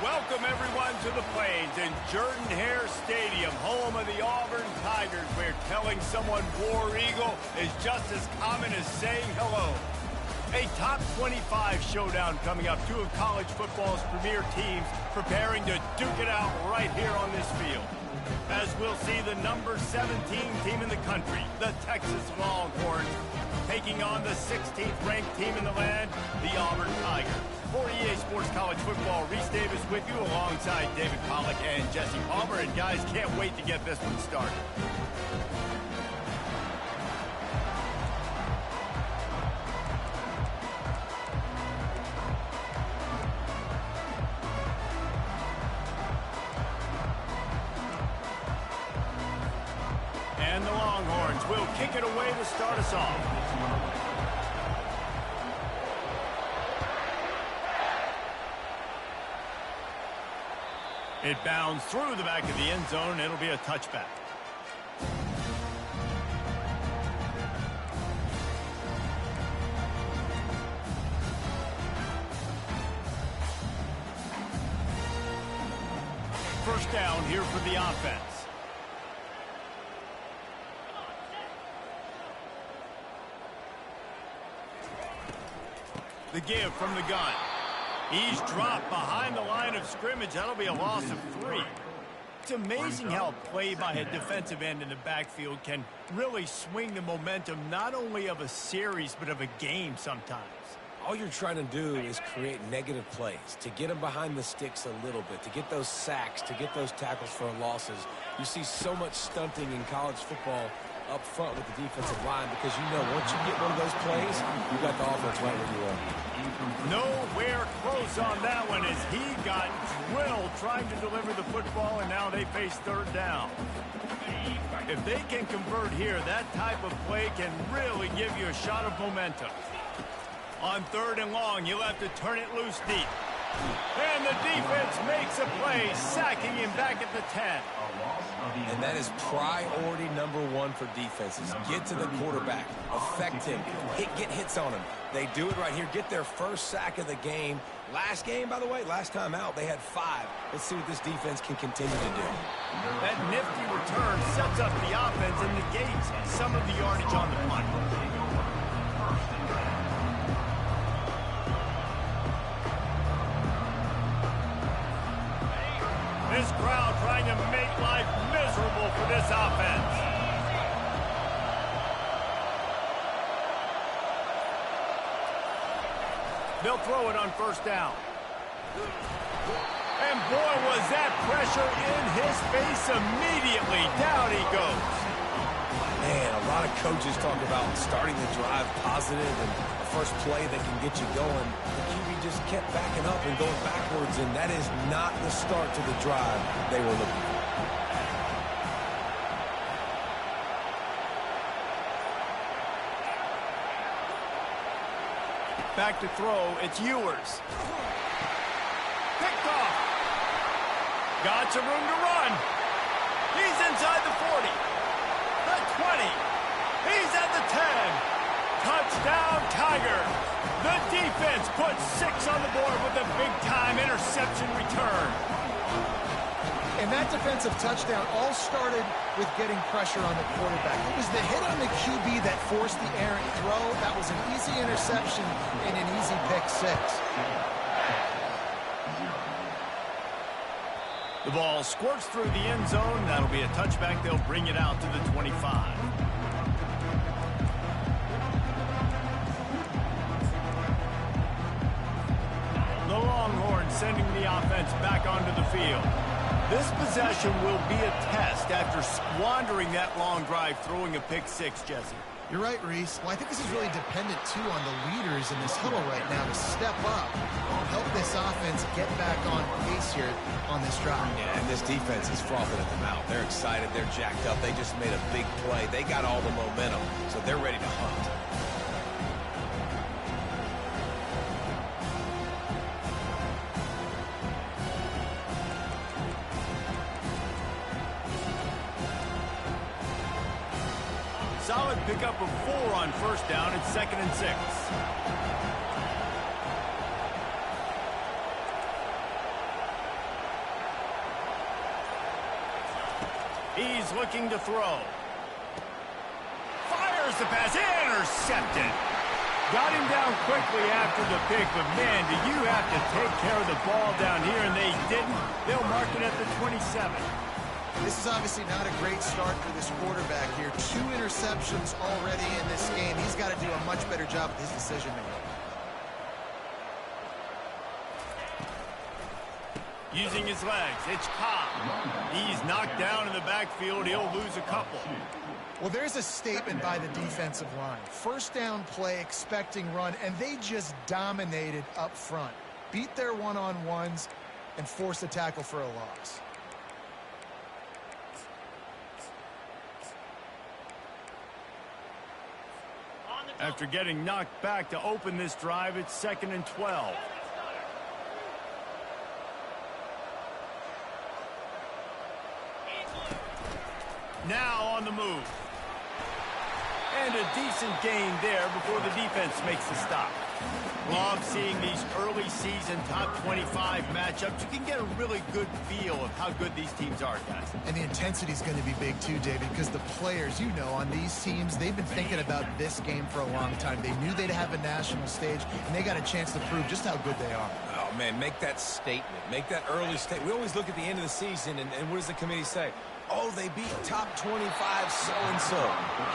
Welcome, everyone, to the Plains in Jordan-Hare Stadium, home of the Auburn Tigers, where telling someone War Eagle is just as common as saying hello. A top 25 showdown coming up. Two of college football's premier teams preparing to duke it out right here on this field. As we'll see the number 17 team in the country, the Texas Longhorns, taking on the 16th ranked team in the land, the Auburn Tigers. For EA Sports College Football, Reese Davis with you alongside David Pollack and Jesse Palmer. And guys, can't wait to get this one started. And the Longhorns will kick it away to start us off. It bounds through the back of the end zone. It'll be a touchback. First down here for the offense. The give from the gun. He's dropped behind the line of scrimmage. That'll be a loss of 3. It's amazing how a play by a defensive end in the backfield can really swing the momentum not only of a series but of a game sometimes. All you're trying to do is create negative plays, to get them behind the sticks a little bit, to get those sacks, to get those tackles for losses. You see so much stunting in college football up front with the defensive line because you know once you get one of those plays, you got the offense right where you are. Nowhere close on that one as he got drilled trying to deliver the football, and now they face third down. If they can convert here, that type of play can really give you a shot of momentum. On third and long, you'll have to turn it loose deep. And the defense makes a play, sacking him back at the 10. And that is priority number 1 for defenses. Get to the quarterback, affect him, get hits on him. They do it right here, get their first sack of the game. Last game, by the way, last time out, they had 5. Let's see what this defense can continue to do. That nifty return sets up the offense and negates some of the yardage on the punt. This crowd trying to make life miserable for this offense. They'll throw it on first down. And boy, was that pressure in his face immediately. Down he goes. Man, a lot of coaches talk about starting the drive positive and the first play that can get you going. The QB just kept backing up and going backwards, and that is not the start to the drive they were looking for. Back to throw, it's Ewers. Picked off. Got some room to run. He's inside the 40. The 20. He's at the 10. Touchdown, Tigers. The defense puts 6 on the board with a big-time interception return. And that defensive touchdown all started with getting pressure on the quarterback. It was the hit on the QB that forced the errant throw. That was an easy interception and an easy pick 6. The ball squirts through the end zone. That'll be a touchback. They'll bring it out to the 25. The Longhorns sending the offense back onto the field. This possession will be a test after squandering that long drive, throwing a pick 6, Jesse. You're right, Reese. Well, I think this is really dependent, too, on the leaders in this huddle right now to step up and help this offense get back on pace here on this drive. Yeah, and this defense is frothing at the mouth. They're excited. They're jacked up. They just made a big play. They got all the momentum, so they're ready to hunt. Solid pickup of 4 on first down. It's 2nd and 6. He's looking to throw. Fires the pass. Intercepted. Got him down quickly after the pick, but man, do you have to take care of the ball down here, and they didn't. They'll mark it at the 27. This is obviously not a great start for this quarterback here. 2 interceptions already in this game. He's got to do a much better job with his decision-making. Using his legs, it's Cobb. He's knocked down in the backfield. He'll lose a couple. Well, there's a statement by the defensive line. First down play, expecting run, and they just dominated up front. Beat their one-on-ones and forced a tackle for a loss. After getting knocked back to open this drive, it's 2nd and 12. Now on the move. And a decent gain there before the defense makes the stop. Love seeing these early season top 25 matchups. You can get a really good feel of how good these teams are, guys. And the intensity is going to be big too, David, because the players, you know, on these teams, they've been thinking about this game for a long time. They knew they'd have a national stage, and they got a chance to prove just how good they are. Oh, man, make that statement. Make that early statement. We always look at the end of the season, and what does the committee say? Oh, they beat top 25 so-and-so.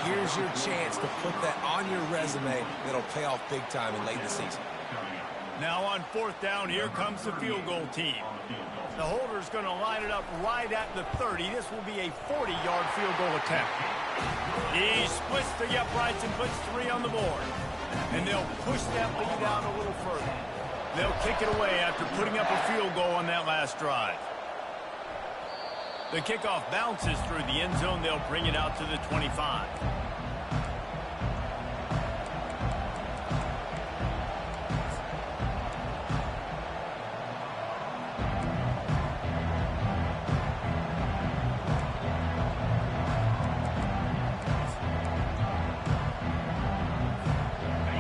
Here's your chance to put that on your resume that'll pay off big time in late in the season. Now on 4th down, here comes the field goal team. The holder's going to line it up right at the 30. This will be a 40-yard field goal attempt. He splits the uprights and puts 3 on the board. And they'll push that lead out a little further. They'll kick it away after putting up a field goal on that last drive. The kickoff bounces through the end zone. They'll bring it out to the 25.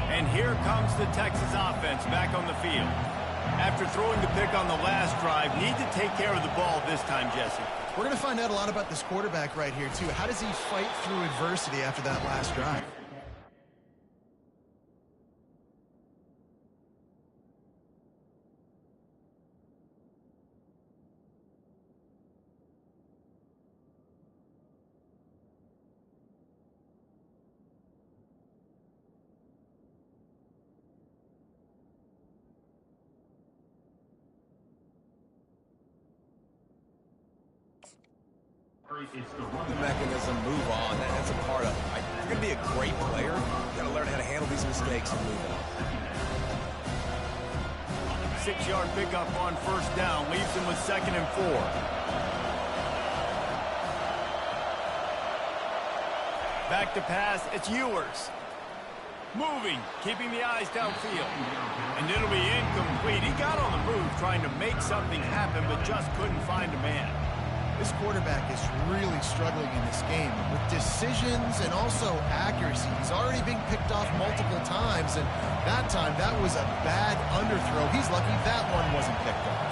And here comes the Texas offense back on the field. After throwing the pick on the last drive, need to take care of the ball this time, Jesse. We're going to find out a lot about this quarterback right here, too. How does he fight through adversity after that last drive? The mechanism, move on. That's a part of it. If you're going to be a great player, you've got to learn how to handle these mistakes and move on. 6-yard pickup on 1st down leaves him with 2nd and 4. Back to pass, it's Ewers. Moving, keeping the eyes downfield. And it'll be incomplete. He got on the move trying to make something happen, but just couldn't find a man. This quarterback is really struggling in this game with decisions and also accuracy. He's already being picked off multiple times, and that time, that was a bad underthrow. He's lucky that one wasn't picked off.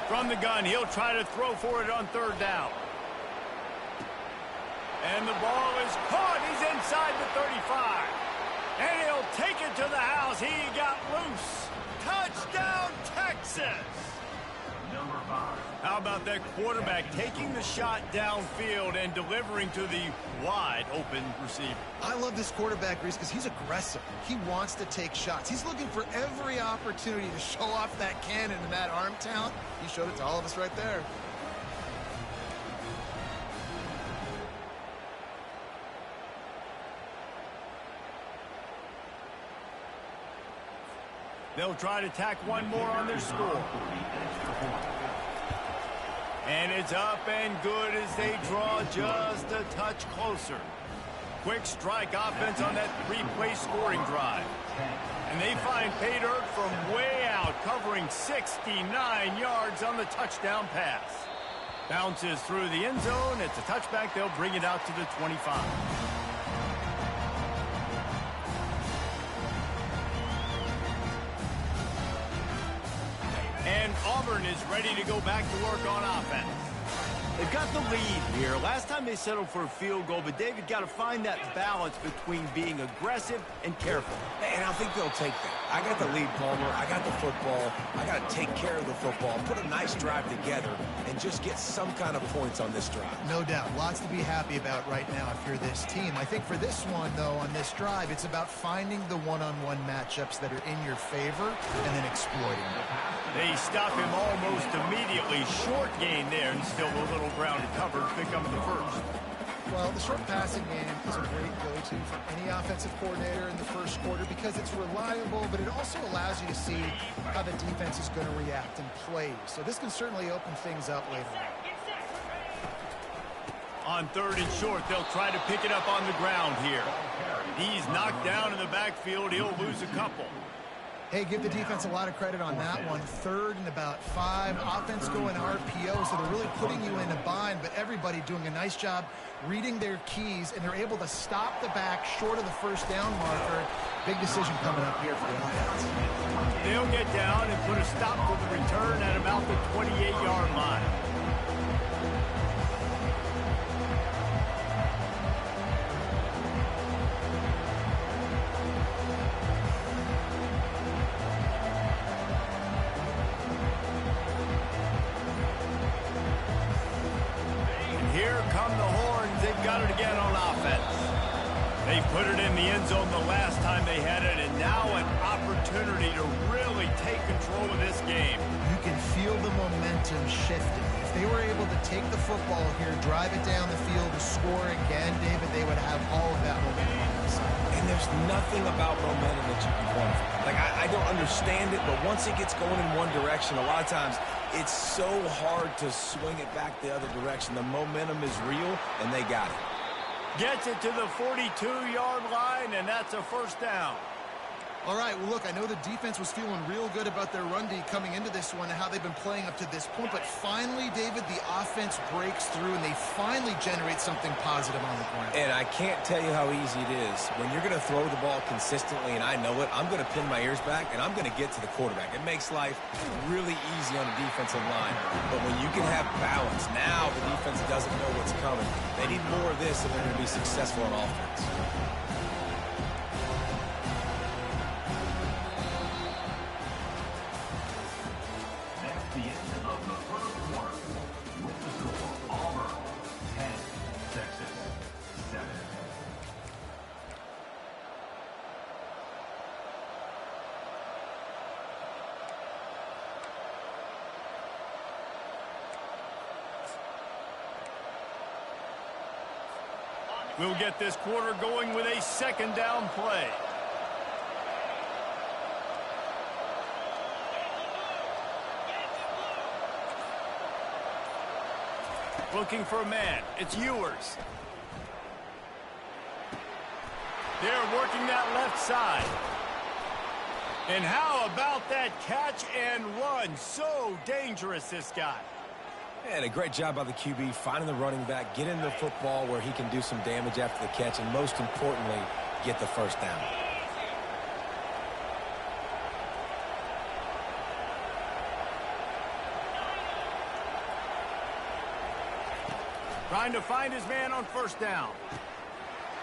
From the gun, he'll try to throw for it on 3rd down. And the ball is caught. He's inside the 35. And he'll take it to the house. He got loose. Touchdown, Texas! How about that quarterback taking the shot downfield and delivering to the wide-open receiver? I love this quarterback, Reese, because he's aggressive. He wants to take shots. He's looking for every opportunity to show off that cannon and that arm talent. He showed it to all of us right there. They'll try to tack one more on their score. And it's up and good as they draw just a touch closer. Quick strike offense on that 3-play scoring drive. And they find pay dirt from way out, covering 69 yards on the touchdown pass. Bounces through the end zone. It's a touchback. They'll bring it out to the 25. Auburn is ready to go back to work on offense. They've got the lead here. Last time they settled for a field goal, but David got to find that balance between being aggressive and careful. And I think they'll take that. I got the lead, Palmer. I got the football. I got to take care of the football, put a nice drive together, and just get some kind of points on this drive. No doubt. Lots to be happy about right now if you're this team. I think for this one, though, on this drive, it's about finding the one-on-one matchups that are in your favor and then exploiting them. They stop him almost immediately. Short gain there, and still a little ground covered. Pick up the first. Well, the short passing game is a great go-to for any offensive coordinator in the first quarter because it's reliable, but it also allows you to see how the defense is going to react and play. So this can certainly open things up later on. On third and short, they'll try to pick it up on the ground here. He's knocked down in the backfield. He'll lose a couple. Hey, give the defense a lot of credit on that one. Third and about 5. Offense going RPO, so they're really putting you in a bind, but everybody doing a nice job reading their keys, and they're able to stop the back short of the first down marker. Big decision coming up here for the offense. They'll get down and put a stop to the return at about the 28-yard line. Got it again on offense. They put it in the end zone the last time they had it, and now an opportunity to really take control of this game. You can feel the momentum shifting. If they were able to take the football here, drive it down the field, and score again, David, they would have all of that momentum on their side. And there's nothing about momentum that you can quantify. Like, I don't understand it, but once it gets going in one direction, a lot of times it's so hard to swing it back the other direction. The momentum is real, and they got it. Gets it to the 42-yard line, and that's a first down. All right, well, look, I know the defense was feeling real good about their run D coming into this one and how they've been playing up to this point, but finally, David, the offense breaks through, and they finally generate something positive on the ground. And I can't tell you how easy it is. When you're going to throw the ball consistently, and I know it, I'm going to pin my ears back, and I'm going to get to the quarterback. It makes life really easy on the defensive line. But when you can have balance, now the defense doesn't know what's coming. They need more of this if they're going to be successful on offense. The end of the first quarter with the score Auburn 10, Texas 7. We'll get this quarter going with a second down play. Looking for a man. It's Ewers. They're working that left side. And how about that catch and run? So dangerous, this guy. And a great job by the QB finding the running back, getting the football where he can do some damage after the catch, and most importantly, get the first down. Trying to find his man on first down.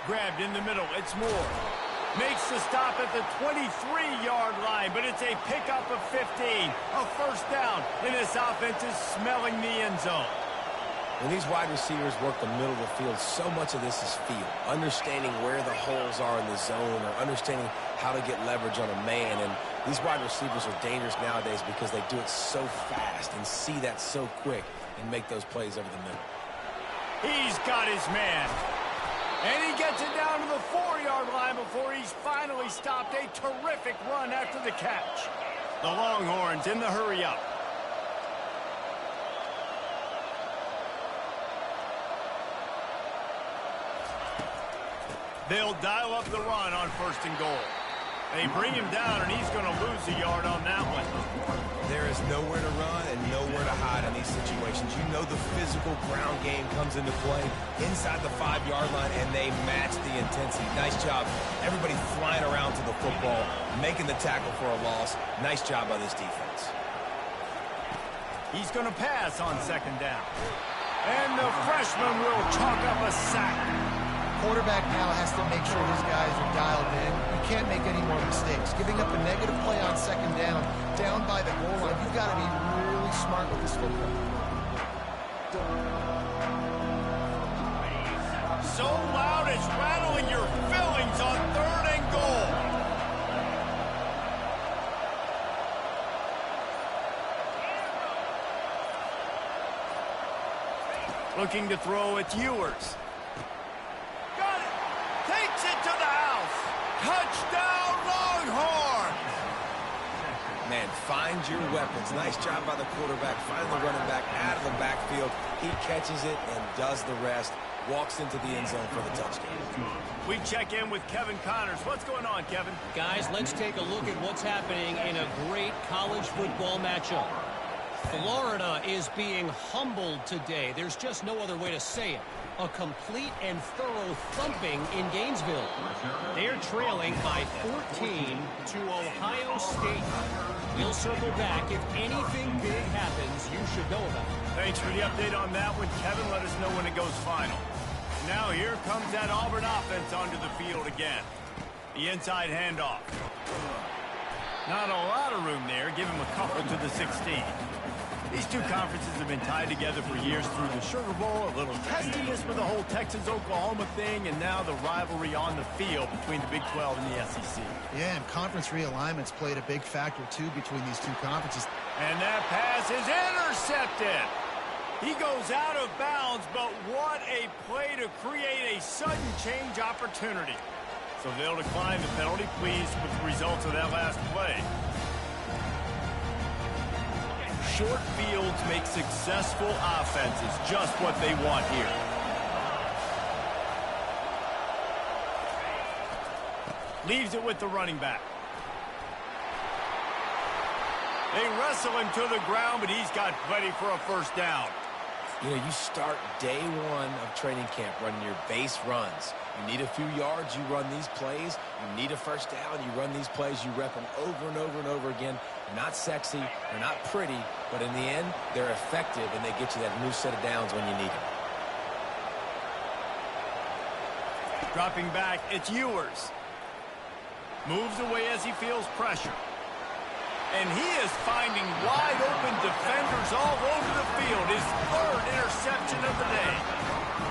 Grabbed in the middle. It's Moore. Makes the stop at the 23-yard line, but it's a pickup of 15. A first down, and this offense is smelling the end zone. When these wide receivers work the middle of the field, so much of this is feel. Understanding where the holes are in the zone, or understanding how to get leverage on a man. And these wide receivers are dangerous nowadays because they do it so fast and see that so quick and make those plays over the middle. He's got his man. And he gets it down to the 4-yard line before he's finally stopped. A terrific run after the catch. The Longhorns in the hurry-up. They'll dial up the run on first and goal. They bring him down, and he's going to lose a yard on that one. There is nowhere to run and nowhere to hide in these situations. You know the physical ground game comes into play inside the 5-yard line, and they match the intensity. Nice job. Everybody flying around to the football, making the tackle for a loss. Nice job by this defense. He's going to pass on second down. And the freshman will chalk up a sack. Quarterback now has to make sure his guys are dialed in. You can't make any more mistakes. Giving up a negative play on second down by the goal line, you've got to be really smart with this football. So loud it's rattling your fillings on 3rd and goal. Looking to throw, it's Ewers. Got it! Takes it to the house! Touchdown, Longhorns! Man, find your weapons. Nice job by the quarterback. Find the running back out of the backfield. He catches it and does the rest. Walks into the end zone for the touchdown. We check in with Kevin Connors. What's going on, Kevin? Guys, let's take a look at what's happening in a great college football matchup. Florida is being humbled today. There's just no other way to say it. A complete and thorough thumping in Gainesville. They're trailing by 14 to Ohio State. We'll circle back. If anything big happens, you should know about it. Thanks for the update on that one, Kevin. Let us know when it goes final. Now here comes that Auburn offense onto the field again. The inside handoff. Not a lot of room there. Give him a couple to the 16. These two conferences have been tied together for years through the Sugar Bowl, a little testiness with the whole Texas-Oklahoma thing, and now the rivalry on the field between the Big 12 and the SEC. Yeah, and conference realignments played a big factor, too, between these two conferences. And that pass is intercepted. He goes out of bounds, but what a play to create a sudden change opportunity. So they'll decline the penalty, pleased with the results of that last play. Short fields make successful offenses just what they want here. Leaves it with the running back. They wrestle him to the ground, but he's got plenty for a first down. You know, you start day one of training camp running your base runs. You need a few yards, you run these plays. You need a first down, you run these plays. You rep them over and over and over again. They're not sexy, they're not pretty, but in the end, they're effective, and they get you that new set of downs when you need them. Dropping back, it's Ewers. Moves away as he feels pressure. And he is finding wide-open defenders all over the field. His 3rd interception of the day.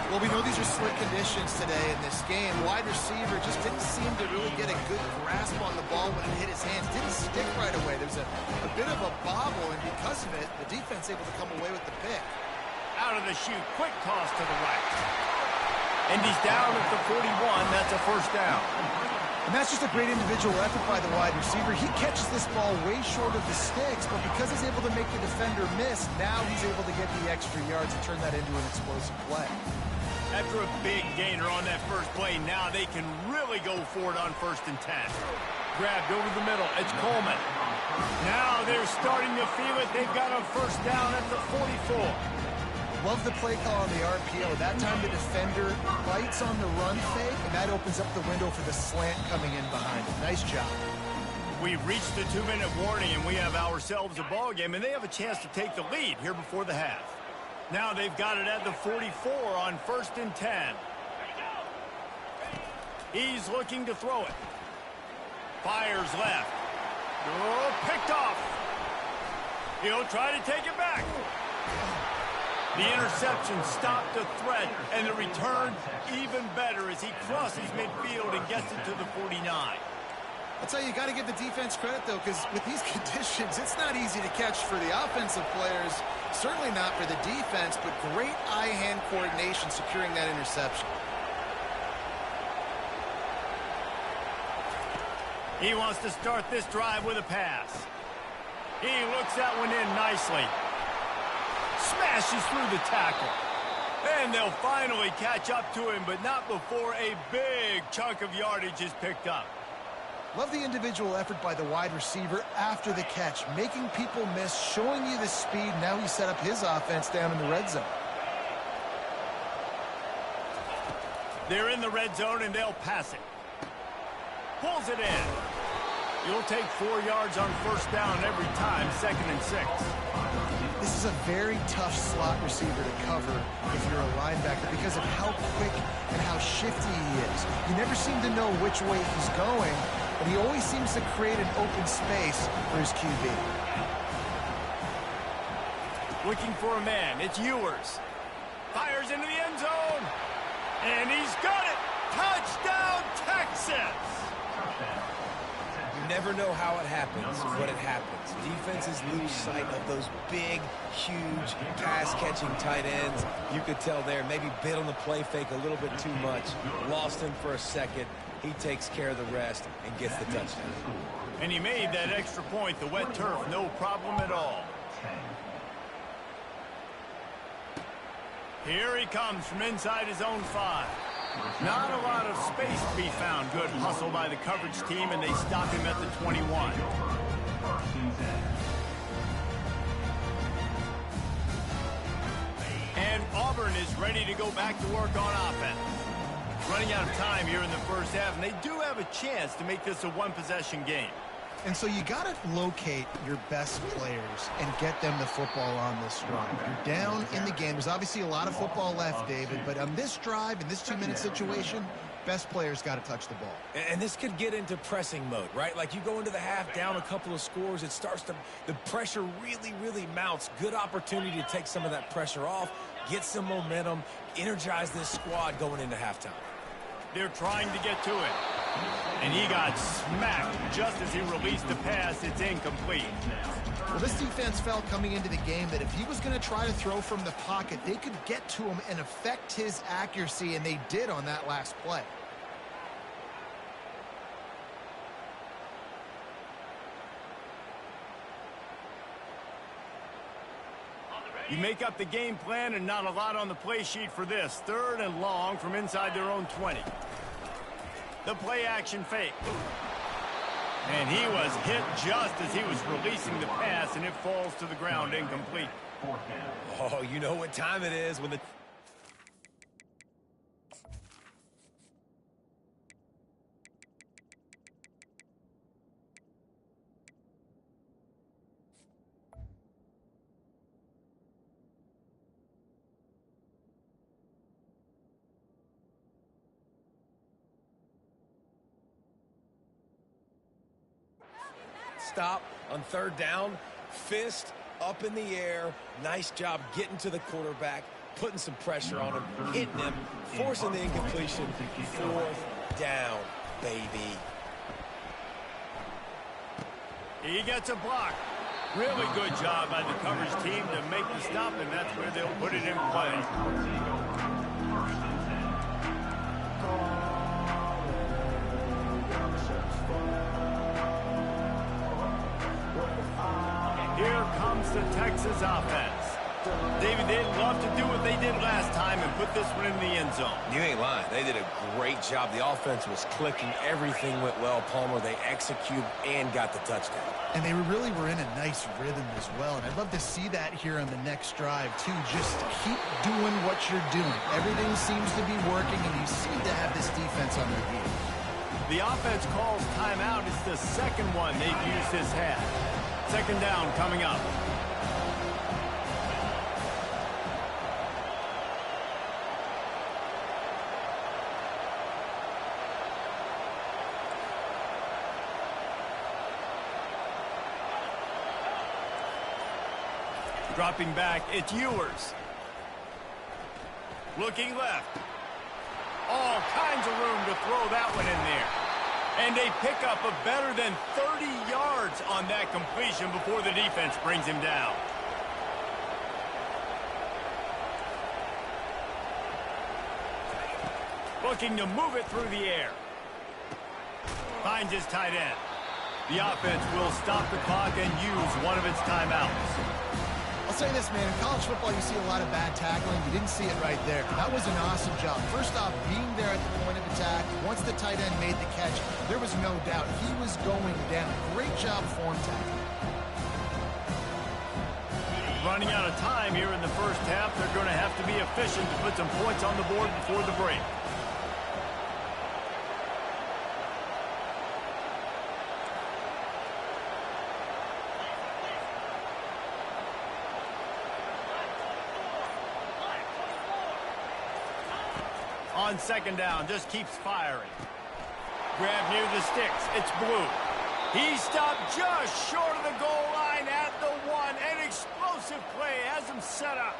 Well, we know these are slick conditions today in this game. Wide receiver just didn't seem to really get a good grasp on the ball when it hit his hands. Didn't stick right away. There's a bit of a bobble, and because of it, the defense able to come away with the pick. Out of the chute, quick toss to the right. And he's down at the 41. That's a first down. And that's just a great individual effort by the wide receiver. He catches this ball way short of the sticks, but because he's able to make the defender miss, now he's able to get the extra yards and turn that into an explosive play. After a big gainer on that first play, now they can really go for it on 1st and 10. Grabbed over the middle. It's Coleman. Now they're starting to feel it. They've got a first down at the 44. Love the play call on the RPO. That time the defender bites on the run fake, and that opens up the window for the slant coming in behind it. Nice job. We've reached the 2-minute warning, and we have ourselves a ball game, and they have a chance to take the lead here before the half. Now they've got it at the 44 on 1st and 10. He's looking to throw it. Fires left. Oh, picked off. He'll try to take it back. The interception stopped the threat, and the return even better as he crosses midfield and gets it to the 49. I'll tell you, you got to give the defense credit, though, because with these conditions, it's not easy to catch for the offensive players, certainly not for the defense, but great eye-hand coordination securing that interception. He wants to start this drive with a pass. He looks that one in nicely. Smashes through the tackle. And they'll finally catch up to him, but not before a big chunk of yardage is picked up. Love the individual effort by the wide receiver after the catch, making people miss, showing you the speed. Now he set up his offense down in the red zone. They're in the red zone, and they'll pass it. Pulls it in. You'll take 4 yards on first down every time, 2nd and 6. This is a very tough slot receiver to cover if you're a linebacker because of how quick and how shifty he is. You never seem to know which way he's going, but he always seems to create an open space for his QB. Looking for a man. It's Ewers. Fires into the end zone. And he's got it. Touchdown, Texas! You never know how it happens, but it happens. Defenses lose sight of those big, huge, pass-catching tight ends. You could tell there, maybe bit on the play fake a little bit too much. Lost him for a second. He takes care of the rest and gets the touchdown. And he made that extra point. The wet turf, no problem at all. Here he comes from inside his own 5. Not a lot of space to be found. Good hustle by the coverage team, and they stop him at the 21. And Auburn is ready to go back to work on offense. Running out of time here in the first half, and they do have a chance to make this a one-possession game. And so you got to locate your best players and get them the football on this drive. You're down in the game. There's obviously a lot of football left, David, but on this drive, in this 2-minute situation, best players got to touch the ball. And this could get into pressing mode, right? Like you go into the half down a couple of scores, it starts to, the pressure really, really mounts. Good opportunity to take some of that pressure off, get some momentum, energize this squad going into halftime. They're trying to get to it. And he got smacked just as he released the pass. It's incomplete. Well, this defense felt coming into the game that if he was going to try to throw from the pocket, they could get to him and affect his accuracy, and they did on that last play. You make up the game plan and not a lot on the play sheet for this. 3rd and long from inside their own 20. The play action fake. And he was hit just as he was releasing the pass, and it falls to the ground incomplete. Oh, you know what time it is when the... Stop on 3rd down, fist up in the air. Nice job getting to the quarterback, putting some pressure on him, hitting him, forcing the incompletion. 4th down, baby. He gets a block. Really good job by the coverage team to make the stop, and that's where they'll put it in play. Here comes the Texas offense. David, they'd love to do what they did last time and put this one in the end zone. You ain't lying. They did a great job. The offense was clicking. Everything went well, Palmer. They executed and got the touchdown. And they really were in a nice rhythm as well. And I'd love to see that here on the next drive, too. Just keep doing what you're doing. Everything seems to be working, and you seem to have this defense on their heels. The offense calls timeout. It's the 2nd one they've used this half. 2nd down coming up. Dropping back, it's Ewers. Looking left. All kinds of room to throw that one in there. And they pick up a better than 30 yards on that completion before the defense brings him down. Looking to move it through the air. Finds his tight end. The offense will stop the clock and use one of its timeouts. I'll say this, man. In college football, you see a lot of bad tackling. You didn't see it right there. That was an awesome job. First off, being there at the point of attack. Once the tight end made the catch, there was no doubt he was going down. Great job form tackling. Running out of time here in the first half. They're going to have to be efficient to put some points on the board before the break. On second down, just keeps firing. Grab near the sticks. It's Blue. He stopped just short of the goal line at the 1. An explosive play has him set up.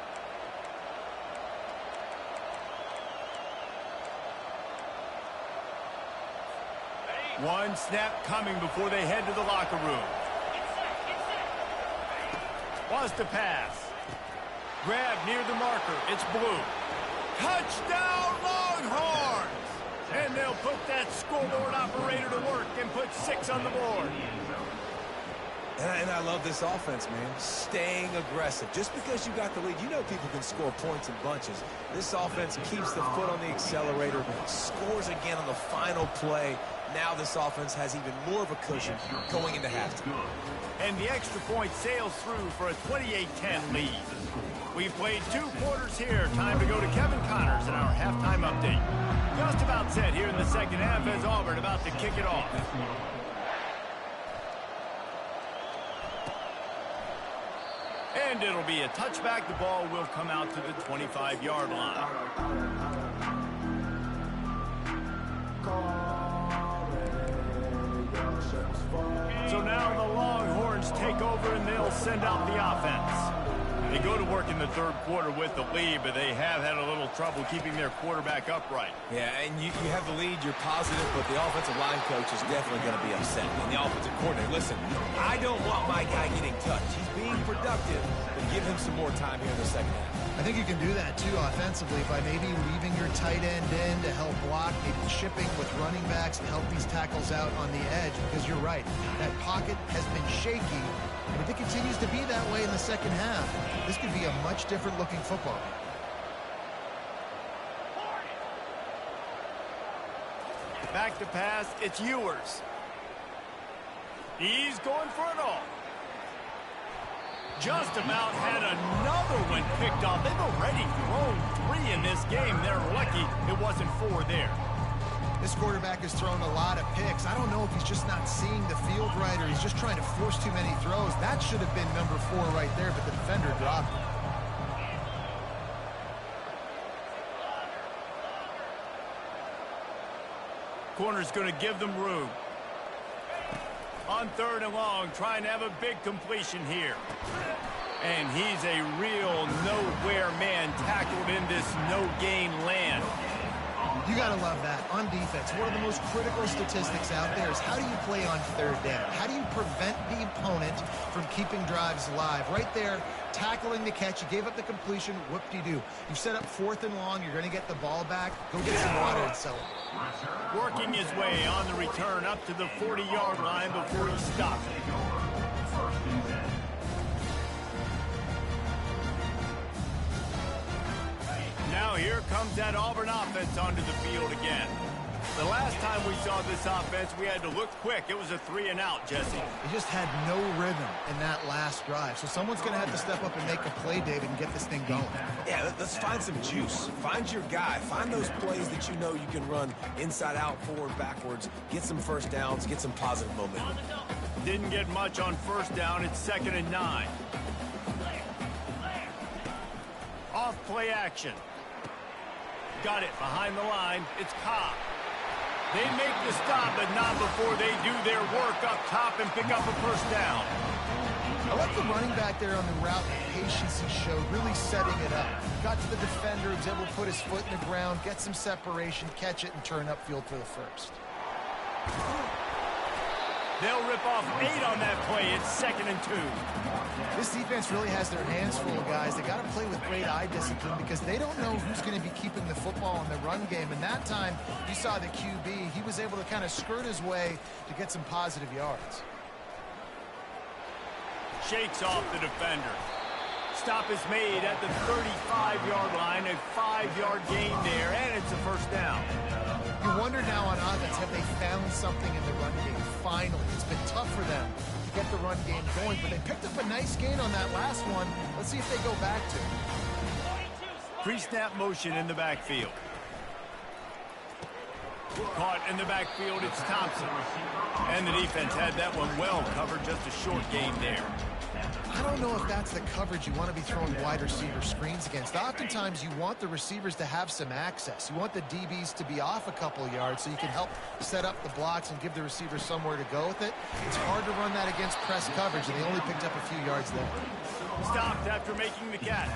One snap coming before they head to the locker room. Wants to pass. Grab near the marker. It's Blue. Touchdown, Longhorns! And they'll put that scoreboard operator to work and put 6 on the board. And I love this offense, man. Staying aggressive. Just because you got the lead, you know people can score points in bunches. This offense keeps the foot on the accelerator, scores again on the final play. Now this offense has even more of a cushion going into halftime. And the extra point sails through for a 28-10 lead. We've played 2 quarters here. Time to go to Kevin Connors in our halftime update. Just about set here in the second half as Auburn about to kick it off. And it'll be a touchback. The ball will come out to the 25-yard line. So now the Longhorns take over and they'll send out the offense. They go to work in the third quarter with the lead, but they have had a little trouble keeping their quarterback upright. Yeah, and you have the lead, you're positive, but the offensive line coach is definitely going to be upset. And the offensive coordinator, listen, I don't want my guy getting touched. He's being productive, but give him some more time here in the second half. I think you can do that, too, offensively, by maybe leaving your tight end in to help block, maybe chipping with running backs to help these tackles out on the edge, because you're right. That pocket has been shaky, and if it continues to be that way in the second half, this could be a much different-looking football game. Back to pass, it's Ewers. He's going for it all. Just about had another one picked off. They've already thrown 3 in this game. They're lucky it wasn't 4 there. This quarterback has thrown a lot of picks. I don't know if he's just not seeing the field right or he's just trying to force too many throws. That should have been number 4 right there, but the defender dropped it. Corner's going to give them room. On third and long, trying to have a big completion here. And he's a real nowhere man tackled in this no-gain land. You got to love that. On defense, one of the most critical statistics out there is how do you play on third down? How do you prevent the opponent from keeping drives alive? Right there, tackling the catch. You gave up the completion. Whoop-de-doo. You set up fourth and long. You're going to get the ball back. Go get some water and sell it. Working his way on the return up to the 40-yard line before he stops. Now here comes that Auburn offense onto the field again. The last time we saw this offense, we had to look quick. It was a 3-and-out, Jesse. They just had no rhythm in that last drive. So someone's going to have to step up and make a play, David, and get this thing going. Yeah, let's find some juice. Find your guy. Find those plays that you know you can run inside out, forward, backwards. Get some first downs. Get some positive momentum. Didn't get much on first down. It's 2nd and 9. Off play action. Got it behind the line. It's Cobb. They make the stop, but not before they do their work up top and pick up a first down. I like the running back there on the route, the patience he showed, really setting it up. Got to the defender, was able to put his foot in the ground, get some separation, catch it, and turn upfield for the first. They'll rip off 8 on that play. It's 2nd and 2. This defense really has their hands full of guys. They got to play with great eye discipline because they don't know who's going to be keeping the football in the run game. And that time, you saw the QB. He was able to kind of skirt his way to get some positive yards. Shakes off the defender. Stop is made at the 35-yard line. A 5-yard gain there, and it's a first down. You wonder now on offense, have they found something in the run game? Finally, it's been tough for them to get the run game going, but they picked up a nice gain on that last one. Let's see if they go back to it. Pre-snap motion in the backfield. Caught in the backfield, it's Thompson. And the defense had that one well covered, just a short gain there. I I don't know if that's the coverage you want to be throwing wide receiver screens against. Oftentimes, you want the receivers to have some access. You want the DBs to be off a couple yards so you can help set up the blocks and give the receiver somewhere to go with it. It's hard to run that against press coverage, and they only picked up a few yards there. Stopped after making the catch.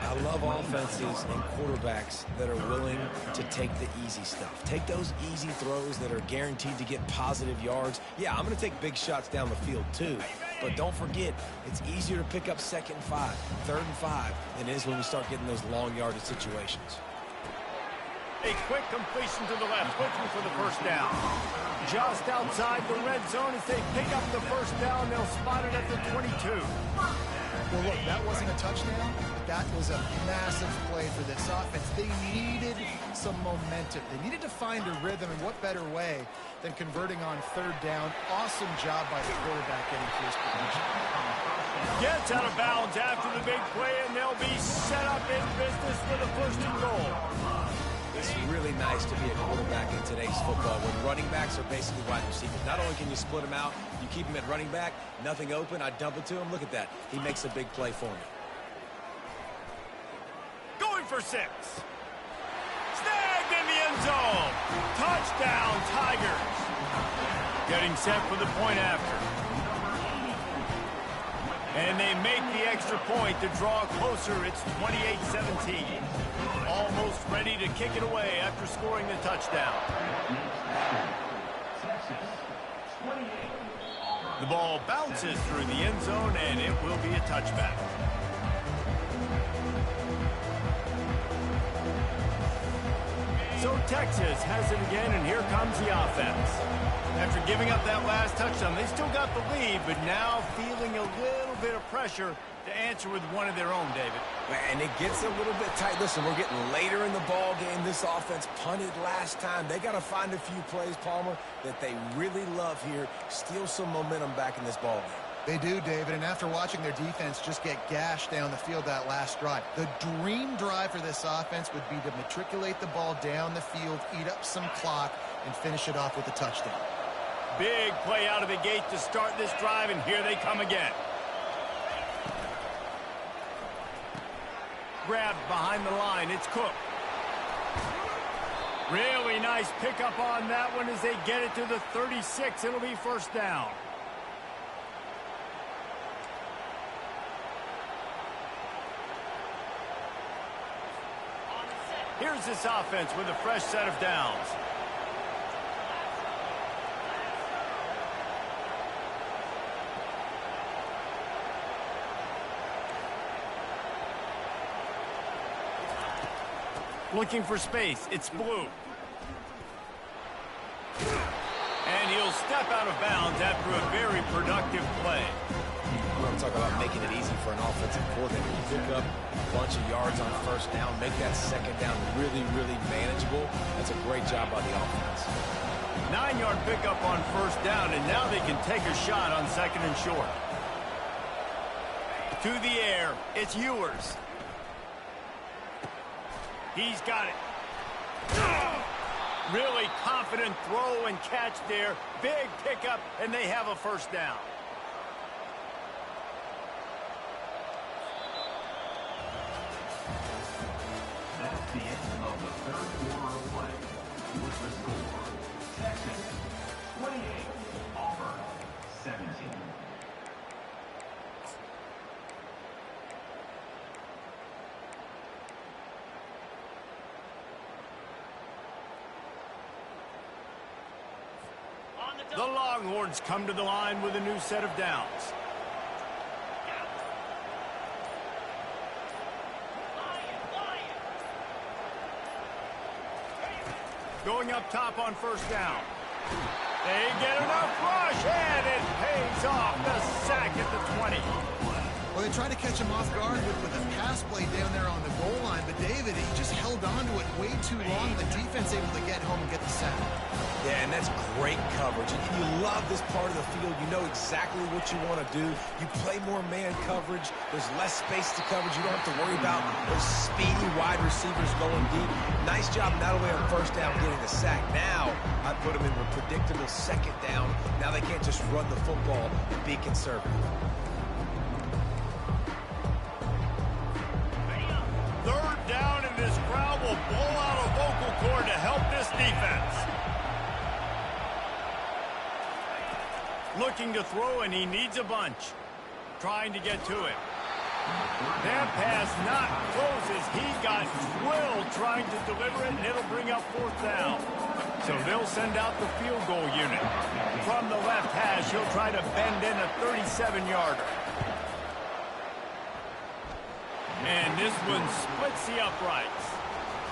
I love offenses and quarterbacks that are willing to take the easy stuff. Take those easy throws that are guaranteed to get positive yards. Yeah, I'm going to take big shots down the field too. But don't forget, it's easier to pick up 2nd and 5, 3rd and 5 than it is when we start getting those long yardage situations. A quick completion to the left, looking for the first down. Just outside the red zone as they pick up the first down. They'll spot it at the 22. Well, look, that wasn't a touchdown, but that was a massive play for this offense. They needed some momentum. They needed to find a rhythm, and what better way than converting on 3rd down. Awesome job by the quarterback getting through his position. Gets out of bounds after the big play, and they'll be set up in business for the 1st and goal. It's really nice to be a quarterback in today's football when running backs are basically wide receivers. Not only can you split them out, you keep them at running back, nothing open, I dump it to him. Look at that. He makes a big play for me. Going for 6. Snagged in the end zone. Touchdown, Tigers. Getting set for the point after. And they make the extra point to draw closer. It's 28-17. Almost ready to kick it away after scoring the touchdown. The ball bounces through the end zone, and it will be a touchback. So Texas has it again, and here comes the offense. After giving up that last touchdown, they still got the lead, but now feeling a little bit of pressure to answer with one of their own, David. And it gets a little bit tight. Listen, we're getting later in the ball game. This offense punted last time. They got to find a few plays, Palmer, that they really love here. Steal some momentum back in this ball game. They do, David, and after watching their defense just get gashed down the field that last drive, the dream drive for this offense would be to matriculate the ball down the field, eat up some clock, and finish it off with a touchdown. Big play out of the gate to start this drive, and here they come again. Grabbed behind the line. It's Cook. Really nice pickup on that one as they get it to the 36. It'll be 1st down. Here's this offense with a fresh set of downs. Looking for space. It's Blue. And he'll step out of bounds after a very productive play. We're going to talk about making it easy for an offensive coordinator. You pick up a bunch of yards on 1st down, make that 2nd down really, really manageable. That's a great job by the offense. 9-yard pickup on 1st down, and now they can take a shot on 2nd and short. To the air. It's Ewers. He's got it. Really confident throw and catch there. Big pickup, and they have a 1st down. That's the end of the 3rd quarter of play. With the score, Texas 28, Auburn 17. The Longhorns come to the line with a new set of downs. Going up top on 1st down. They get enough rush, and it pays off. The sack at the 20. Well, they tried to catch him off guard with a pass play down there on the goal line, but David, he just held on to it way too long. The defense able to get home and get the sack. Yeah, and that's great coverage. And you love this part of the field. You know exactly what you want to do. You play more man coverage. There's less space to coverage. You don't have to worry about those speedy wide receivers going deep. Nice job not only on 1st down getting the sack. Now I put them in a predictable 2nd down. Now they can't just run the football and be conservative. defense. Looking to throw, and he needs a bunch. Trying to get to it. That pass not close as he got drilled trying to deliver it, and it'll bring up 4th down. So they'll send out the field goal unit. From the left hash, he'll try to bend in a 37-yarder. And this one splits the uprights.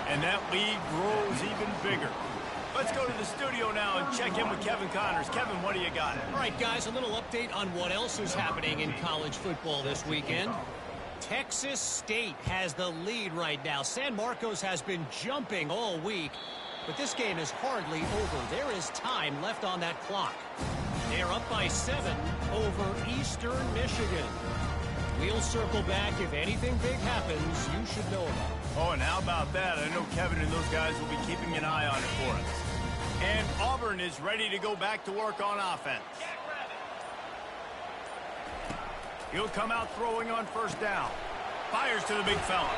And that lead grows even bigger. Let's go to the studio now and check in with Kevin Connors. Kevin, what do you got? All right, guys, a little update on what else is happening in college football this weekend. Texas State has the lead right now. San Marcos has been jumping all week, but this game is hardly over. There is time left on that clock. They're up by 7 over Eastern Michigan. We'll circle back. If anything big happens, you should know about it. Oh, and how about that? I know Kevin and those guys will be keeping an eye on it for us. And Auburn is ready to go back to work on offense. He'll come out throwing on 1st down. Fires to the big fella.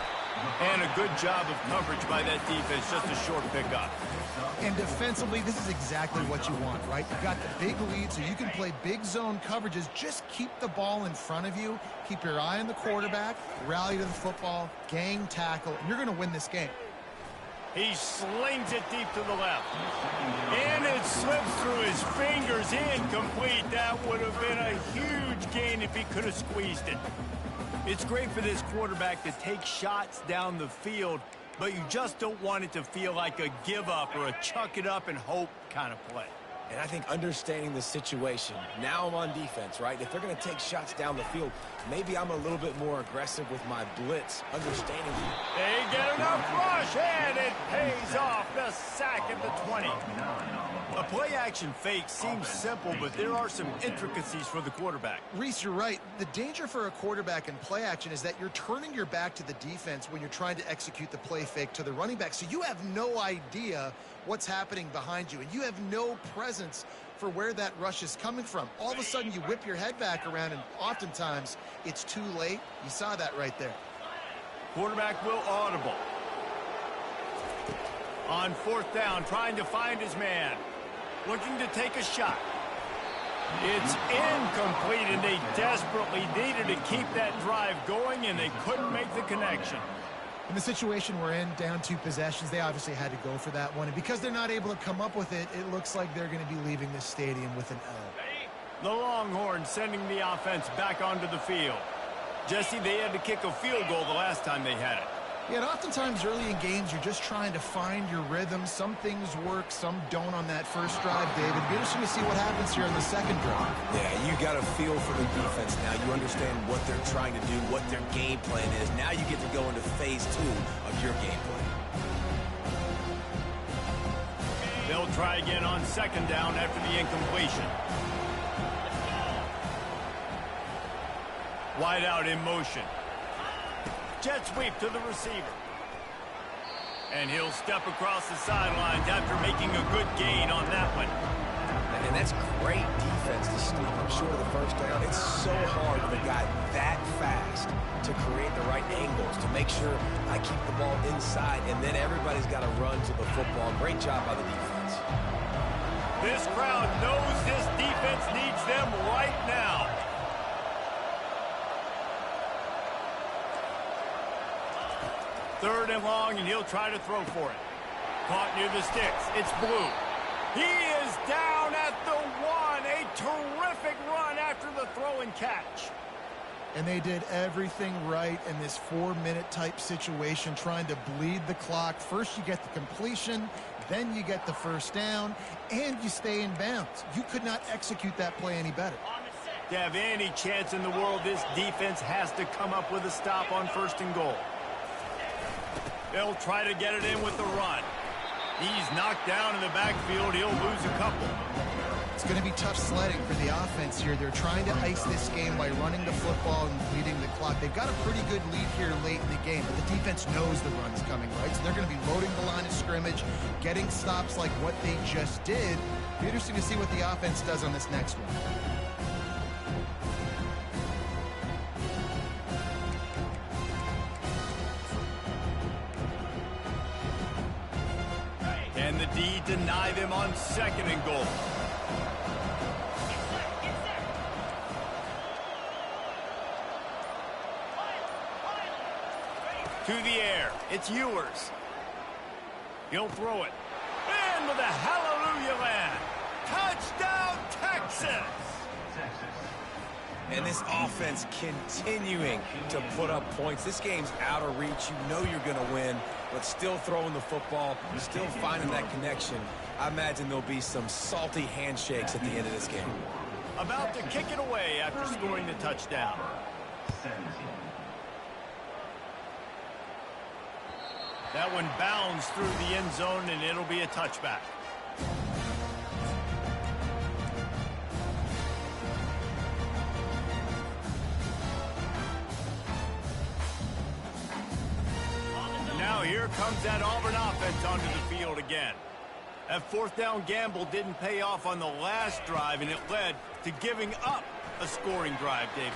And a good job of coverage by that defense. Just a short pickup. And defensively, this is exactly what you want, right? You've got the big lead, so you can play big zone coverages. Just keep the ball in front of you. Keep your eye on the quarterback. Rally to the football. Gang tackle. And you're going to win this game. He slings it deep to the left. And it slips through his fingers. Incomplete. That would have been a huge gain if he could have squeezed it. It's great for this quarterback to take shots down the field, but you just don't want it to feel like a give-up or a chuck-it-up and hope kind of play. And I think understanding the situation, now I'm on defense, right? If they're going to take shots down the field, maybe I'm a little bit more aggressive with my blitz, understanding. They get enough rush, and it pays off. The sack at the 20. A play-action fake seems simple, but there are some intricacies for the quarterback. Reese, you're right. The danger for a quarterback in play action is that you're turning your back to the defense when you're trying to execute the play fake to the running back. So you have no idea what's happening behind you, and you have no presence for where that rush is coming from. All of a sudden, you whip your head back around, and oftentimes it's too late. You saw that right there. Quarterback will audible. On 4th down, trying to find his man. Looking to take a shot. It's incomplete, and they desperately needed to keep that drive going, and they couldn't make the connection. In the situation we're in, down 2 possessions, they obviously had to go for that one. And because they're not able to come up with it, it looks like they're going to be leaving this stadium with an L. The Longhorns sending the offense back onto the field. Jesse, they had to kick a field goal the last time they had it. Yeah, and oftentimes early in games, you're just trying to find your rhythm. Some things work, some don't on that first drive, David. Be interesting to see what happens here in the second drive. Yeah, you got a feel for the defense now. You understand what they're trying to do, what their game plan is. Now you get to go into phase 2 of your game plan. They'll try again on 2nd down after the incompletion. Wide out in motion. Jet sweep to the receiver. And he'll step across the sidelines after making a good gain on that one. And that's great defense to sneak him short of the 1st down. It's so hard with a guy that fast to create the right angles, to make sure I keep the ball inside, and then everybody's got to run to the football. Great job by the defense. This crowd knows this defense needs them right now. Third and long, and he'll try to throw for it. Caught near the sticks. It's Blue. He is down at the 1. A terrific run after the throw and catch. And they did everything right in this 4-minute type situation, trying to bleed the clock. First, you get the completion, then you get the 1st down, and you stay in bounds. You could not execute that play any better. To have any chance in the world, this defense has to come up with a stop on 1st and goal. They'll try to get it in with the run. He's knocked down in the backfield. He'll lose a couple. It's going to be tough sledding for the offense here. They're trying to ice this game by running the football and bleeding the clock. They've got a pretty good lead here late in the game, but the defense knows the run's coming, right? So they're going to be loading the line of scrimmage, getting stops like what they just did. Be interesting to see what the offense does on this next one. And the D deny them on 2nd and goal. To the air. It's Ewers. He'll throw it. And with a hallelujah land. Touchdown, Texas! And this offense continuing to put up points. This game's out of reach. You know you're going to win, but still throwing the football, still finding that connection. I imagine there'll be some salty handshakes at the end of this game. About to kick it away after scoring the touchdown. That one bounds through the end zone, and it'll be a touchback. Now here comes that Auburn offense onto the field again. That 4th down gamble didn't pay off on the last drive, and it led to giving up a scoring drive, David.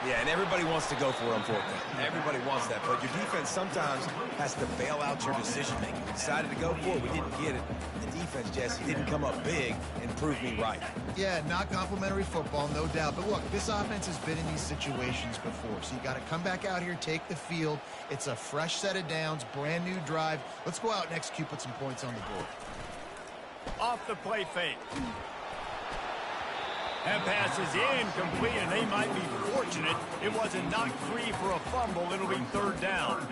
Yeah, and everybody wants to go for it on 4th down. Everybody wants that, but your defense sometimes has to bail out your decision-making. We decided to go for it. We didn't get it. The defense, Jesse, didn't come up big and prove me right. Yeah, not complimentary football, no doubt. But look, this offense has been in these situations before, so you got to come back out here, take the field. It's a fresh set of downs, brand new drive. Let's go out and execute, put some points on the board. Off the play fake. That pass is incomplete, and they might be fortunate it wasn't knocked free for a fumble. It'll be 3rd down.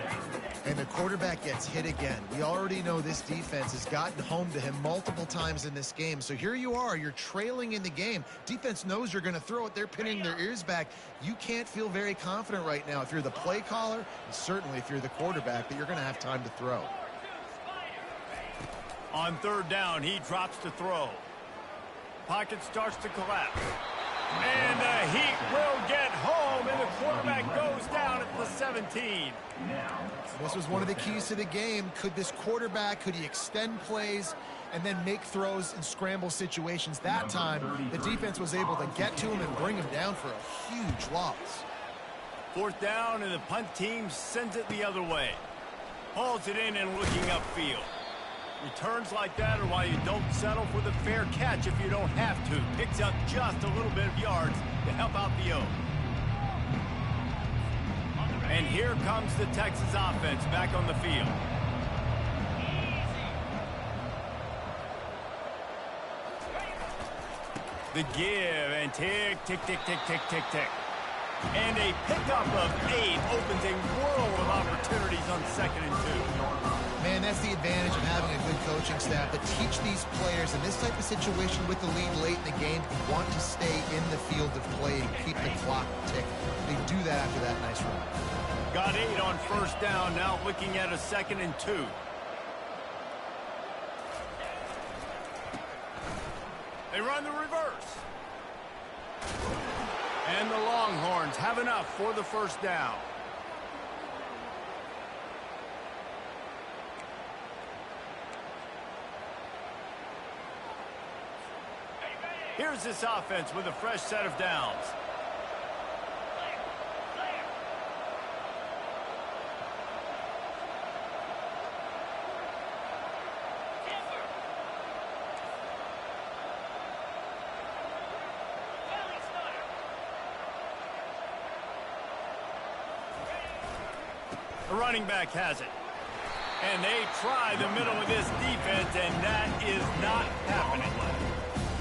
And the quarterback gets hit again. We already know this defense has gotten home to him multiple times in this game. So here you are, you're trailing in the game. Defense knows you're going to throw it. They're pinning their ears back. You can't feel very confident right now if you're the play caller, and certainly if you're the quarterback, that you're going to have time to throw. On 3rd down, he drops to throw. Pocket starts to collapse. And the Heat will get home, and the quarterback goes down at the 17. This was one of the keys to the game. Could this quarterback, could he extend plays and then make throws in scramble situations? That time, the defense was able to get to him and bring him down for a huge loss. 4th down, and the punt team sends it the other way. Hauls it in and looking upfield. Returns like that are why you don't settle for the fair catch if you don't have to. Picks up just a little bit of yards to help out the O. And here comes the Texas offense back on the field. The give and tick, tick, tick, tick, tick, tick, tick. And a pickup of 8 opens a world of opportunities on 2nd and 2. Man, that's the advantage of having a good coaching staff to teach these players in this type of situation with the lead late in the game, you want to stay in the field of play and keep the clock ticking. They do that after that nice run. Got 8 on 1st down, now looking at a 2nd and 2. They run the reverse. And the Longhorns have enough for the 1st down. Here's this offense with a fresh set of downs. The running back has it. And they try the middle of this defense, and that is not happening.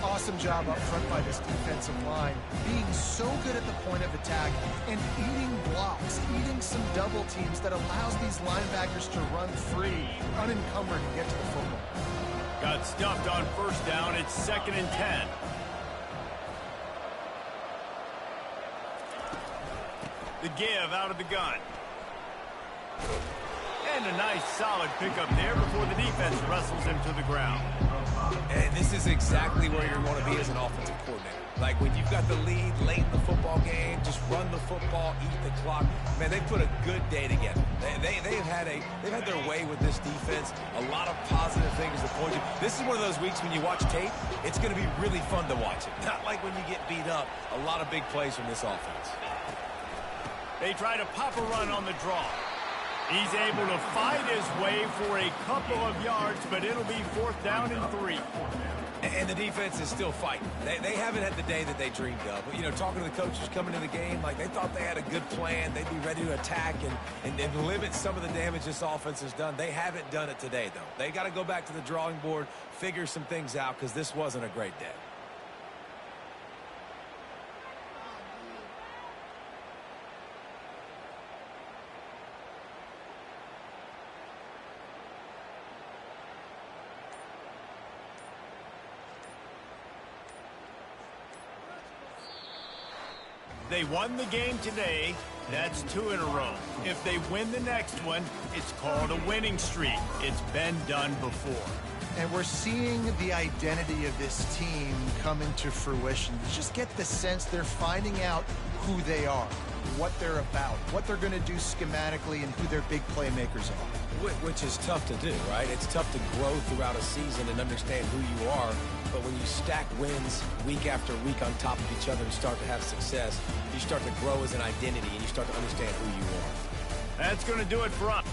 Awesome job up front by this defensive line, being so good at the point of attack and eating blocks, eating some double teams that allows these linebackers to run free, unencumbered, and get to the football. Got stuffed on 1st down. It's 2nd and 10. The give out of the gun. And a nice solid pickup there before the defense wrestles him to the ground. And this is exactly where you want to be as an offensive coordinator. Like when you've got the lead late in the football game, just run the football, eat the clock. Man, they put a good day together. They've had their way with this defense. A lot of positive things to point to. This is one of those weeks when you watch tape, it's going to be really fun to watch it. Not like when you get beat up. A lot of big plays from this offense. They try to pop a run on the draw. He's able to fight his way for a couple of yards, but it'll be 4th down and 3. And the defense is still fighting. They haven't had the day that they dreamed of. You know, talking to the coaches coming to the game, like they thought they had a good plan. They'd be ready to attack and limit some of the damage this offense has done. They haven't done it today, though. They got to go back to the drawing board, figure some things out, because this wasn't a great day. They won the game today. That's 2 in a row. If they win the next one, it's called a winning streak. It's been done before. And we're seeing the identity of this team come into fruition. You just get the sense they're finding out who they are, what they're about, what they're going to do schematically, and who their big playmakers are. Which is tough to do, right? It's tough to grow throughout a season and understand who you are. But when you stack wins week after week on top of each other and start to have success, you start to grow as an identity and you start to understand who you are. That's going to do it for us.